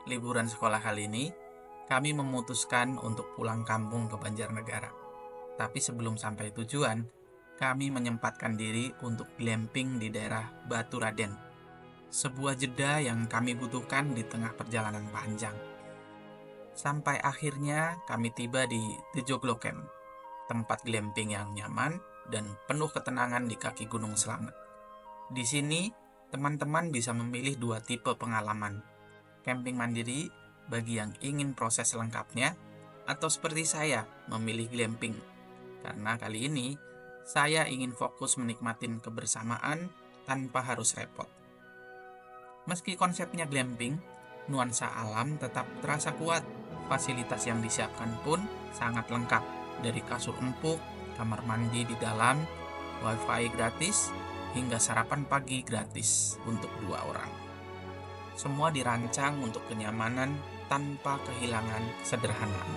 liburan sekolah kali ini, kami memutuskan untuk pulang kampung ke Banjarnegara. Tapi sebelum sampai tujuan, kami menyempatkan diri untuk glamping di daerah Baturaden. Sebuah jeda yang kami butuhkan di tengah perjalanan panjang. Sampai akhirnya kami tiba di The Joglo Camp, tempat glamping yang nyaman dan penuh ketenangan di kaki Gunung Slamet. Di sini, teman-teman bisa memilih dua tipe pengalaman. Camping mandiri bagi yang ingin proses lengkapnya, atau seperti saya memilih glamping. Karena kali ini, saya ingin fokus menikmatin kebersamaan tanpa harus repot. Meski konsepnya glamping, nuansa alam tetap terasa kuat. Fasilitas yang disiapkan pun sangat lengkap, dari kasur empuk, kamar mandi di dalam, wifi gratis, hingga sarapan pagi gratis untuk 2 orang. Semua dirancang untuk kenyamanan tanpa kehilangan kesederhanaan.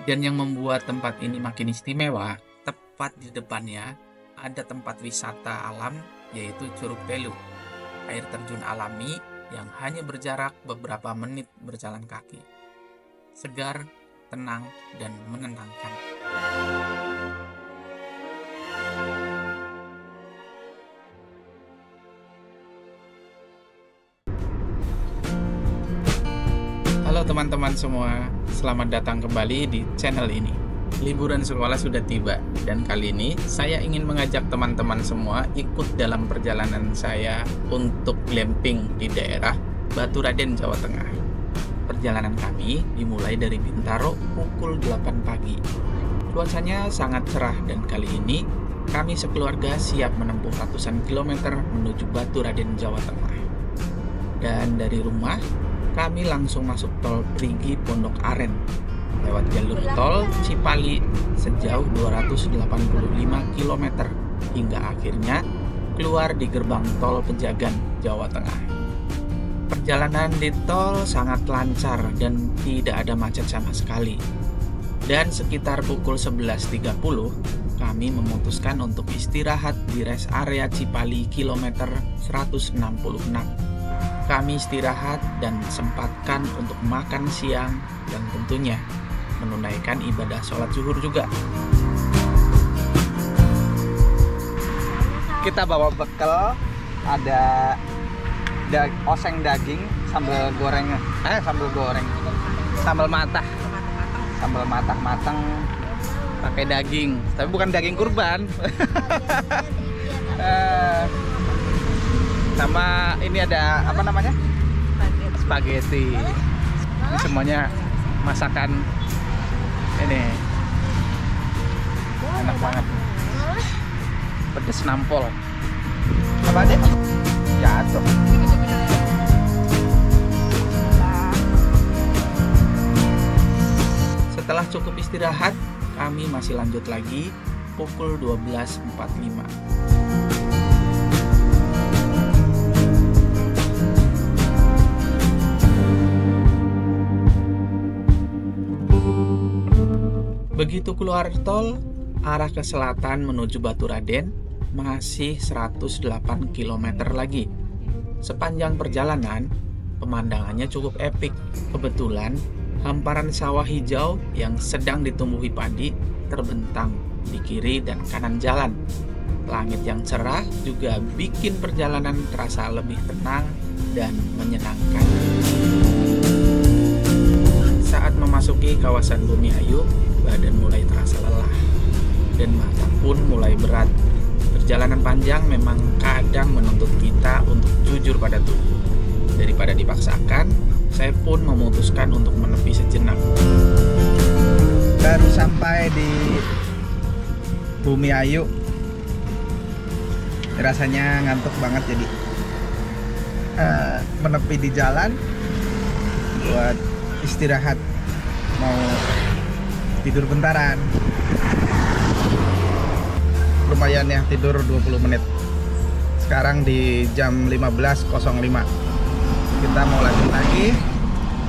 Dan yang membuat tempat ini makin istimewa, tepat di depannya ada tempat wisata alam yaitu Curug Telu, air terjun alami yang hanya berjarak beberapa menit berjalan kaki. Segar, tenang, dan menenangkan. Halo teman-teman semua, selamat datang kembali di channel ini. Liburan sekolah sudah tiba, dan kali ini saya ingin mengajak teman-teman semua ikut dalam perjalanan saya untuk glamping di daerah Baturaden, Jawa Tengah. Perjalanan kami dimulai dari Bintaro pukul 8 pagi. Cuacanya sangat cerah dan kali ini kami sekeluarga siap menempuh ratusan kilometer menuju Baturaden, Jawa Tengah. Dan dari rumah, kami langsung masuk tol Perigi Pondok Aren lewat jalur tol Cipali sejauh 285 km hingga akhirnya keluar di gerbang tol Pejagan, Jawa Tengah. Perjalanan di tol sangat lancar dan tidak ada macet sama sekali. Dan sekitar pukul 11.30 kami memutuskan untuk istirahat di rest area Cipali kilometer 166. Kami istirahat dan sempatkan untuk makan siang dan tentunya menunaikan ibadah sholat zuhur juga. Kita bawa bekal, ada oseng daging, sambal goreng, sambal matah-matang pakai daging, tapi bukan daging kurban. Sama ini ada apa namanya? Spaghetti. Ini semuanya masakan ini enak banget. Pedes nampol. Apa aja? Jatuh. Setelah cukup istirahat, kami masih lanjut lagi pukul 12.45. Begitu keluar tol, arah ke selatan menuju Baturaden masih 108 km lagi. Sepanjang perjalanan, pemandangannya cukup epik. Kebetulan, hamparan sawah hijau yang sedang ditumbuhi padi terbentang di kiri dan kanan jalan. Langit yang cerah juga bikin perjalanan terasa lebih tenang dan menyenangkan. Saat memasuki kawasan Bumi Ayu, badan mulai terasa lelah dan mata pun mulai berat. Perjalanan panjang memang kadang menuntut kita untuk jujur pada tubuh. Daripada dipaksakan, saya pun memutuskan untuk menepi sejenak. Baru sampai di Bumi Ayu, rasanya ngantuk banget, jadi menepi di jalan buat istirahat, mau tidur bentaran. Lumayan ya, tidur 20 menit. Sekarang di jam 15.05. kita mau lanjut lagi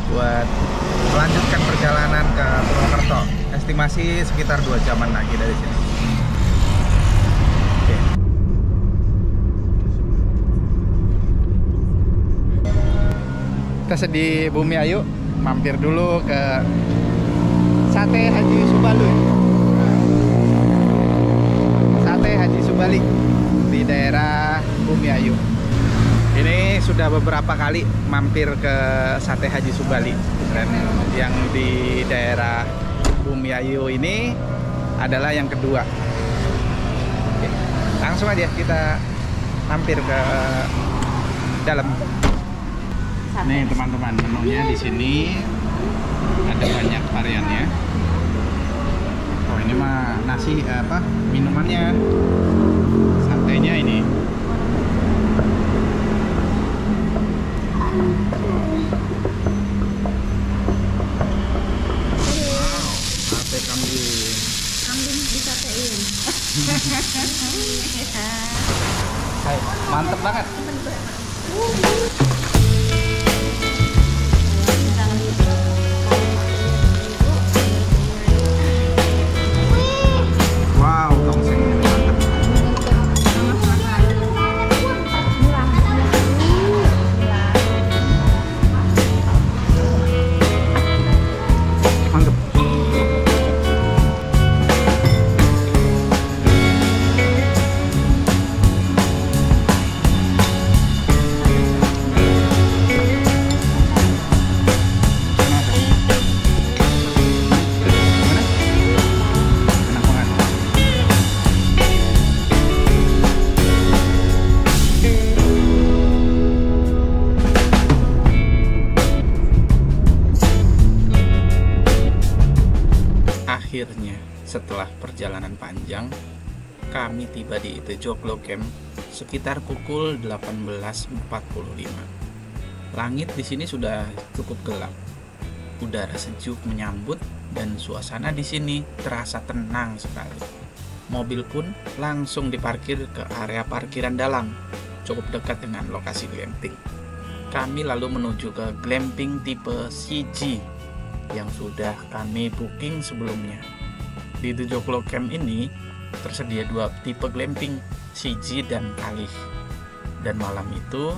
buat melanjutkan perjalanan ke Purwokerto. Estimasi sekitar 2 jaman lagi dari sini. Oke. Kita di Bumi Ayu, mampir dulu ke Sate Haji Subali. Sate Haji Subali di daerah Bumi Ayu. Ini sudah beberapa kali mampir ke Sate Haji Subali, dan yang di daerah Bumi Ayu ini adalah yang kedua. Oke, langsung aja kita mampir ke dalam. Nih teman-teman, menunya di sini ada banyak variannya. Oh ini mah nasi minumannya, satenya ini. Wow, sate kambing. Kambing disatein. Hai, mantep banget. Wow, tongsengnya mantep. Mantep. Enak banget. Akhirnya, setelah perjalanan panjang, kami tiba di Tejo Glow Camp sekitar pukul 18.45. Langit di sini sudah cukup gelap. Udara sejuk menyambut dan suasana di sini terasa tenang sekali. Mobil pun langsung diparkir ke area parkiran dalam, cukup dekat dengan lokasi glamping. Kami lalu menuju ke glamping tipe CG yang sudah kami booking sebelumnya. Di Tejo Glow Camp ini tersedia 2 tipe glamping, CG dan Kalih. Dan malam itu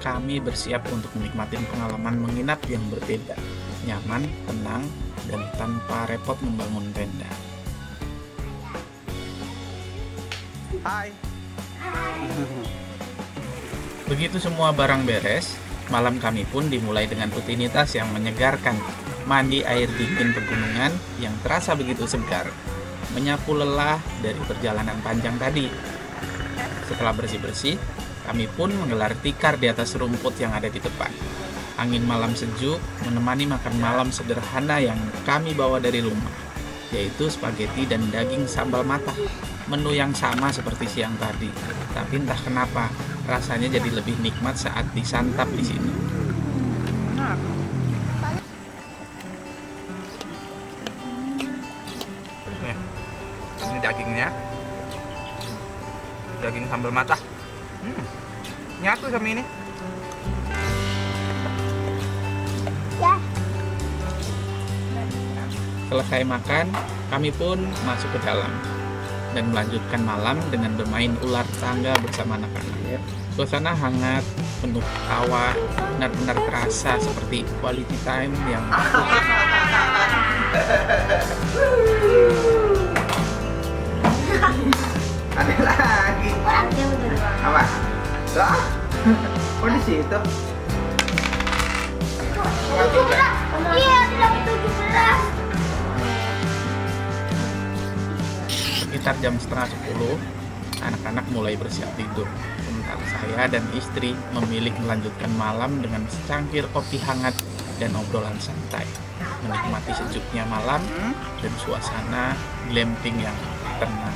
kami bersiap untuk menikmati pengalaman menginap yang berbeda, nyaman, tenang, dan tanpa repot membangun tenda. Hai. Begitu semua barang beres, malam kami pun dimulai dengan rutinitas yang menyegarkan. Mandi air dingin pegunungan yang terasa begitu segar, menyapu lelah dari perjalanan panjang tadi. Setelah bersih-bersih, kami pun menggelar tikar di atas rumput yang ada di depan. Angin malam sejuk menemani makan malam sederhana yang kami bawa dari rumah, yaitu spaghetti dan daging sambal matah. Menu yang sama seperti siang tadi, tapi entah kenapa rasanya jadi lebih nikmat saat disantap di sini. Ini dagingnya, daging sambal matah, nyatu sama ini. Selesai makan, kami pun masuk ke dalam dan melanjutkan malam dengan bermain ular tangga bersama anak-anak. Suasana hangat, penuh tawa, benar-benar terasa seperti quality time yang ada lagi. Apa? Lah? Kok di situ? Iya, sudah 17. Sekitar jam setengah 10, anak-anak mulai bersiap tidur. Sementara saya dan istri memilih melanjutkan malam dengan secangkir kopi hangat dan obrolan santai, menikmati sejuknya malam dan suasana glamping yang tenang.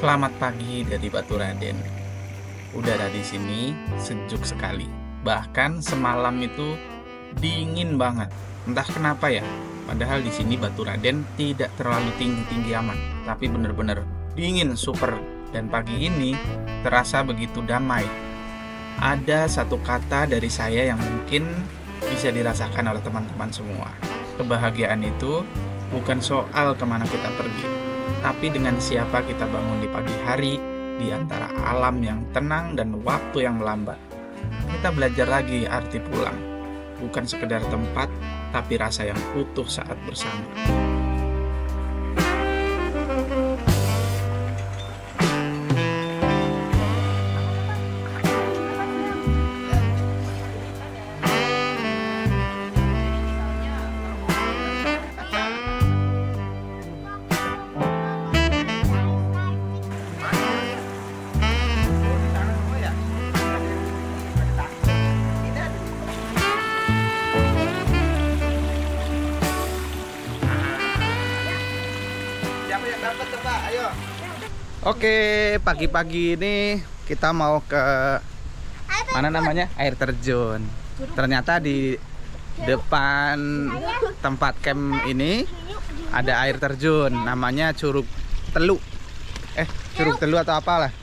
Selamat pagi dari Baturaden. Udara di sini sejuk sekali. Bahkan semalam itu dingin banget. Entah kenapa ya. Padahal di sini Baturaden tidak terlalu tinggi-tinggi amat, tapi bener-bener dingin super. Dan pagi ini terasa begitu damai. Ada satu kata dari saya yang mungkin bisa dirasakan oleh teman-teman semua. Kebahagiaan itu bukan soal kemana kita pergi, tapi dengan siapa kita bangun di pagi hari, di antara alam yang tenang dan waktu yang melambat. Kita belajar lagi arti pulang, bukan sekedar tempat, tapi rasa yang utuh saat bersama. Oke, pagi-pagi ini kita mau ke mana namanya? Air terjun. Ternyata di depan tempat camp ini ada air terjun, namanya Curug Telu. Curug Telu atau apalah?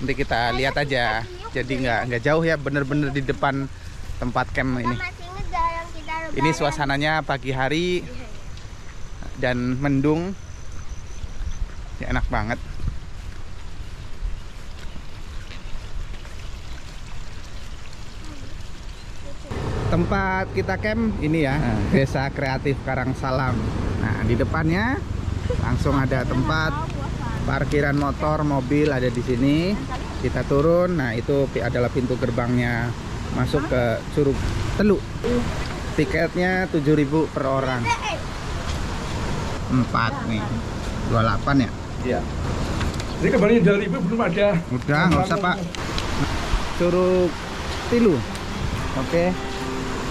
Nanti kita lihat aja. Jadi nggak jauh ya, bener-bener di depan tempat camp ini. Ini suasananya pagi hari dan mendung. Ya, enak banget. Tempat kita camp ini ya, Desa Kreatif Karangsalam. Nah, di depannya langsung ada tempat parkiran motor, mobil ada di sini. Kita turun. Nah, itu adalah pintu gerbangnya masuk ke Curug Telu. Tiketnya 7.000 per orang. 4 nih. 28 ya? Iya. Ini kembali 2.000 belum ada. Udah, nggak usah Pak. Curug Telu. Oke.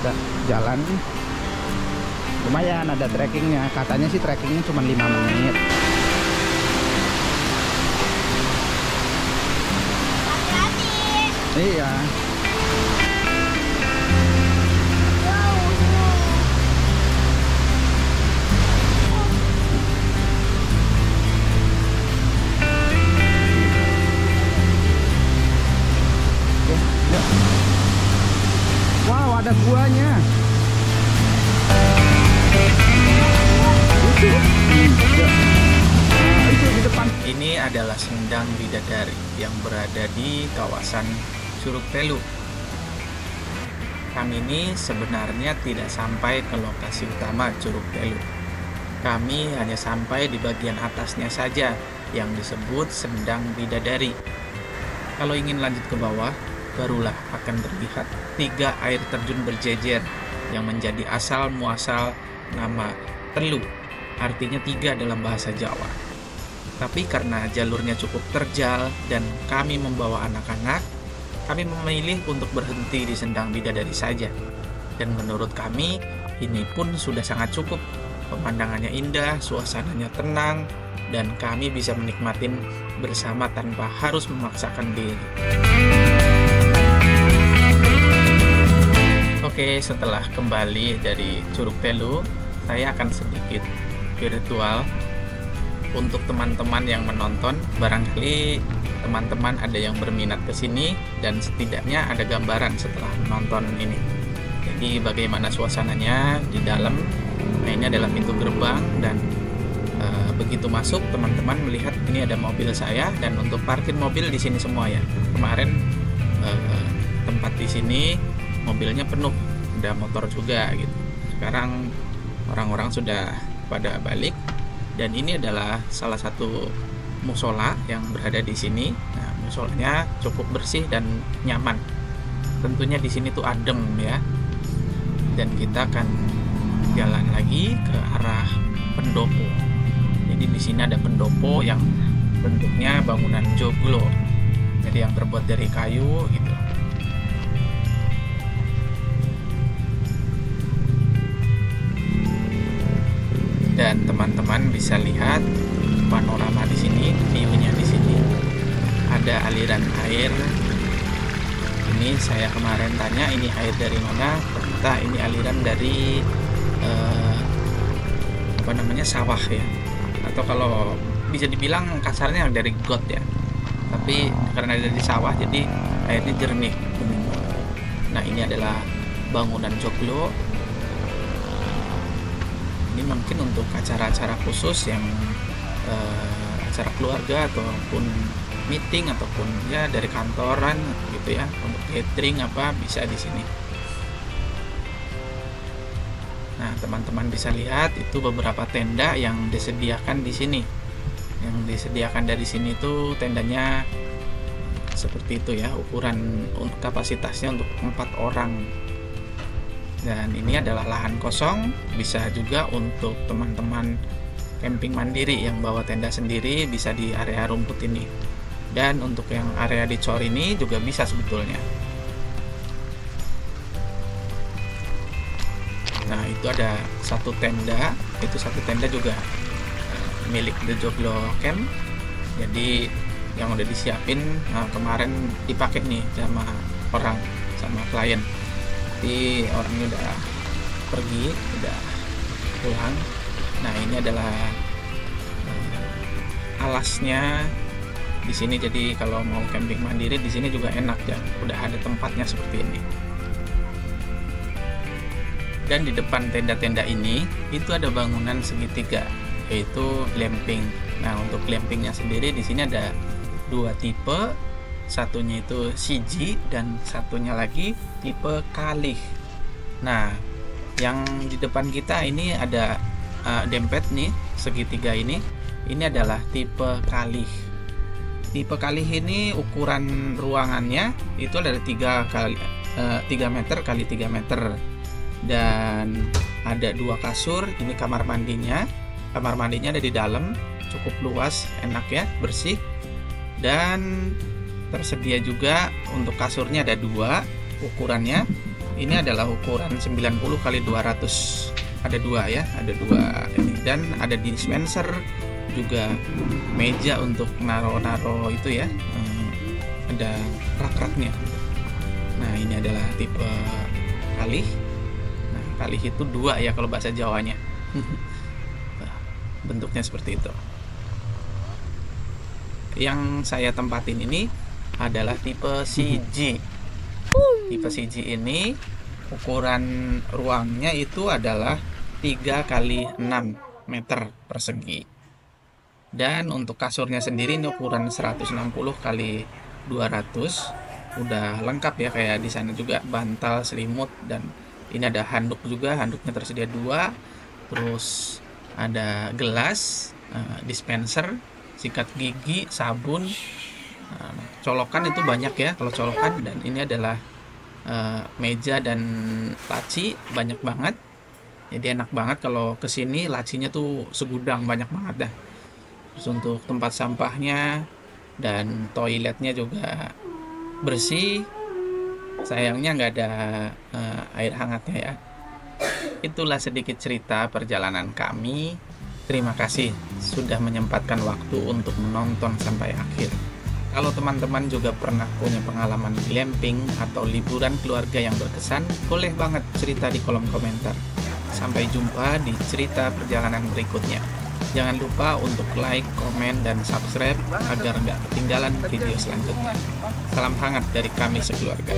Udah jalan. Lumayan ada trekkingnya. Katanya sih trekkingnya cuma 5 menit. Iya. Wow, ada guanya. Itu di depan. Ini adalah Sendang Bidadari yang berada di kawasan Curug Telu. Kami ini sebenarnya tidak sampai ke lokasi utama Curug Telu. Kami hanya sampai di bagian atasnya saja yang disebut Sendang Bidadari. Kalau ingin lanjut ke bawah, barulah akan terlihat 3 air terjun berjejer yang menjadi asal muasal nama Telu, artinya 3 dalam bahasa Jawa. Tapi karena jalurnya cukup terjal dan kami membawa anak-anak, kami memilih untuk berhenti di Sendang Bidadari saja. Dan menurut kami, ini pun sudah sangat cukup. Pemandangannya indah, suasananya tenang, dan kami bisa menikmatin bersama tanpa harus memaksakan diri. Oke, setelah kembali dari Curug Telu, saya akan sedikit virtual untuk teman-teman yang menonton. Barangkali teman-teman ada yang berminat ke sini dan setidaknya ada gambaran setelah menonton ini. Jadi bagaimana suasananya di dalam? Nah, ini adalah pintu gerbang dan begitu masuk teman-teman melihat ini ada mobil saya, dan untuk parkir mobil di sini semua ya. Kemarin tempat di sini mobilnya penuh, ada motor juga gitu. Sekarang orang-orang sudah pada balik, dan ini adalah salah satu musola yang berada di sini. Nah, musolanya cukup bersih dan nyaman. Tentunya di sini tuh adem ya. Dan kita akan jalan lagi ke arah pendopo. Jadi di sini ada pendopo yang bentuknya bangunan joglo. Jadi yang terbuat dari kayu gitu. Dan teman-teman bisa lihat panorama di sini, view-nya di sini. ada aliran air. Ini saya kemarin tanya ini air dari mana, ternyata ini aliran dari sawah ya, atau kalau bisa dibilang kasarnya dari got ya, tapi karena dari sawah jadi airnya jernih. Nah, ini adalah bangunan joglo. Ini mungkin untuk acara-acara khusus yang acara keluarga ataupun meeting ataupun ya dari kantoran gitu ya, untuk catering apa bisa di sini. Nah, teman-teman bisa lihat itu beberapa tenda yang disediakan di sini. Yang disediakan dari sini itu tendanya seperti itu ya, ukuran untuk kapasitasnya untuk 4 orang. Dan ini adalah lahan kosong, bisa juga untuk teman-teman camping mandiri yang bawa tenda sendiri bisa di area rumput ini. Dan untuk yang area dicor ini juga bisa sebetulnya. Nah, itu ada satu tenda, itu satu tenda juga milik The Joglo Camp. Jadi yang udah disiapin kemarin dipakai nih sama orang, sama klien. Jadi orangnya udah pergi, udah pulang. Nah, ini adalah alasnya di sini. Jadi kalau mau camping mandiri di sini juga enak ya, udah ada tempatnya seperti ini. Dan di depan tenda-tenda ini itu ada bangunan segitiga, yaitu glamping. Nah, untuk glampingnya sendiri di sini ada 2 tipe, satunya itu CG dan satunya lagi tipe kalih. Nah, yang di depan kita ini ada dempet nih, segitiga ini adalah tipe kalih. Tipe kalih ini ukuran ruangannya itu ada 3 meter kali 3 meter. Dan ada 2 kasur. Ini kamar mandinya. Kamar mandinya ada di dalam, cukup luas, enak ya, bersih. Dan tersedia juga untuk kasurnya ada 2 ukurannya. Ini adalah ukuran 90 kali 200. Ada 2 ya, ada 2 ini. Dan ada dispenser juga, meja untuk naro-naro itu ya. Ada rak-raknya. Nah, ini adalah tipe kalih. Kalih itu 2 ya kalau bahasa Jawanya. Bentuknya seperti itu. Yang saya tempatin ini adalah tipe CG. Tipe CG ini ukuran ruangnya itu adalah 3 kali 6 meter persegi. Dan untuk kasurnya sendiri ini ukuran 160 kali 200. Udah lengkap ya, kayak di sana juga bantal, selimut, dan ini ada handuk juga, handuknya tersedia 2. Terus ada gelas, dispenser, sikat gigi, sabun, colokan itu banyak ya kalau colokan. Dan ini adalah meja dan laci, banyak banget. Jadi enak banget kalau kesini, lacinya tuh segudang, banyak banget dah. Terus untuk tempat sampahnya dan toiletnya juga bersih. Sayangnya nggak ada air hangatnya ya. Itulah sedikit cerita perjalanan kami. Terima kasih sudah menyempatkan waktu untuk menonton sampai akhir. Kalau teman-teman juga pernah punya pengalaman glamping atau liburan keluarga yang berkesan, boleh banget cerita di kolom komentar. Sampai jumpa di cerita perjalanan berikutnya. Jangan lupa untuk like, komen, dan subscribe agar nggak ketinggalan video selanjutnya. Salam hangat dari kami sekeluarga.